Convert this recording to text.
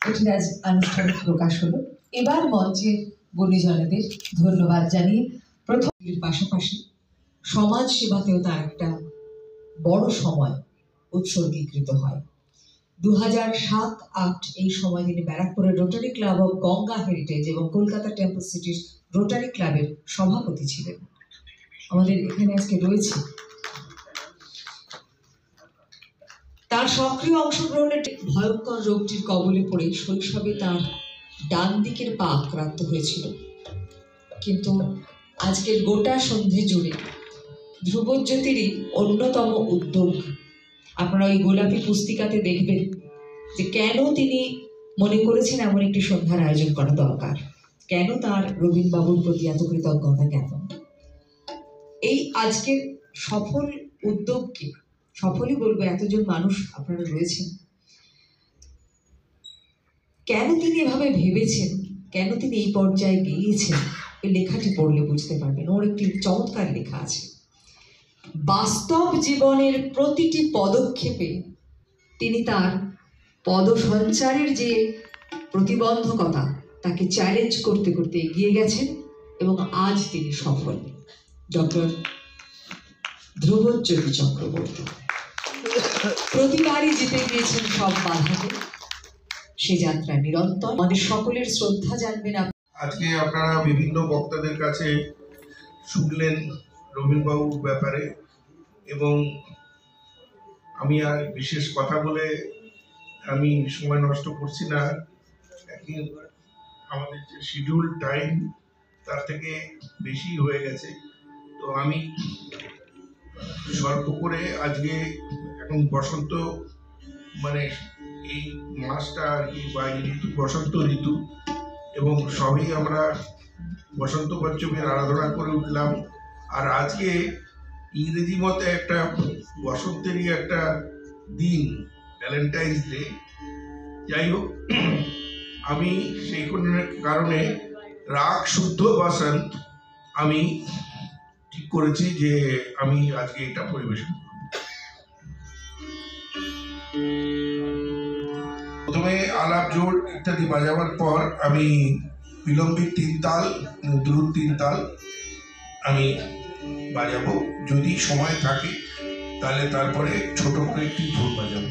এটির আজ আনুষ্ঠানিক প্রকাশ হলো। এবার মঞ্চের গুণীজনেদের ধন্যবাদ জানিয়ে প্রথম পাশাপাশি সমাজ সেবাতেও তার একটা বড় সময় উৎসর্গীকৃত হয়। 2007-08 এই সময় তিনি ব্যারাকপুরের rotary club of Ganga heritage এবং কলকাতা টেম্পল সিটির রোটারি ক্লাবের সভাপতি ছিলেন। আমাদের এখানে আজকে রয়েছে। তার সক্রিয় অংশগ্রহণের ভয়ঙ্কর রোগটির কবলে পড়ে শৈশবে তার ডান দিকের পা আক্রান্ত হয়েছিল, কিন্তু আজকের গোটা সন্ধে জুড়ে ধ্রুবজ্যোতিরই অন্যতম উদ্যোগ। আপনারা ওই গোলাপী পুস্তিকাতে দেখবেন যে কেন তিনি মনে করেছেন এমন একটি সন্ধ্যার আয়োজন করা দরকার, কেন তার রবীন বাবুর প্রতি এত কৃতজ্ঞতা, কেন এই আজকের সফল উদ্যোগকে সফলই বলবো, এতজন মানুষ আপনারা রয়েছেন, কেন তিনি এভাবে ভেবেছেন, কেন তিনি এই পর্যায়ে গিয়েছেন, এই লেখাটি পড়লে বুঝতে পারবেন। ওর একটি চমৎকার লেখা আছে। বাস্তব জীবনের প্রতিটি পদক্ষেপে তিনি তার পদসঞ্চারের যে প্রতিবন্ধকতা তাকে চ্যালেঞ্জ করতে করতে এগিয়ে গেছেন এবং আজ তিনি সফল। ডক্টর ধ্রুবজ্যোতি চক্রবর্তী প্রতিবারই জিতে গিয়েছেন সব বাধাকে, সে যাত্রা নিরন্তর। আমাদের সকলের শ্রদ্ধা জানবেন। আজকে আপনারা বিভিন্ন বক্তাদের কাছে শুনলেন রবীনবাবুর ব্যাপারে, এবং আমি আর বিশেষ কথা বলে আমি সময় নষ্ট করছি না। আমাদের যে শিডিউল টাইম তার থেকে বেশি হয়ে গেছে, তো আমি স্বল্প করে আজকে, এখন বসন্ত মানে এই মাসটা আর কি, বা এই ঋতু বসন্ত ঋতু, এবং সবই আমরা বসন্ত পঞ্চমীর আরাধনা করে উঠলাম। আর আজকে ইংরেজি মতে একটা বসন্তেরই একটা দিন, ভ্যালেন্টাইন্স ডে। যাই হোক, আমি সেই কারণে রাগ শুদ্ধ বসন্ত আমি ঠিক করেছি যে আমি আজকে এটা পরিবেশন করব। প্রথমে আলাপ জোড় ইত্যাদি বাজাবার পর আমি বিলম্বিত 3 তাল, দ্রুত 3 তাল আমি বাজাবো। যদি সময় থাকে তাহলে তারপরে ছোট করে একটি ধুন বাজাবো।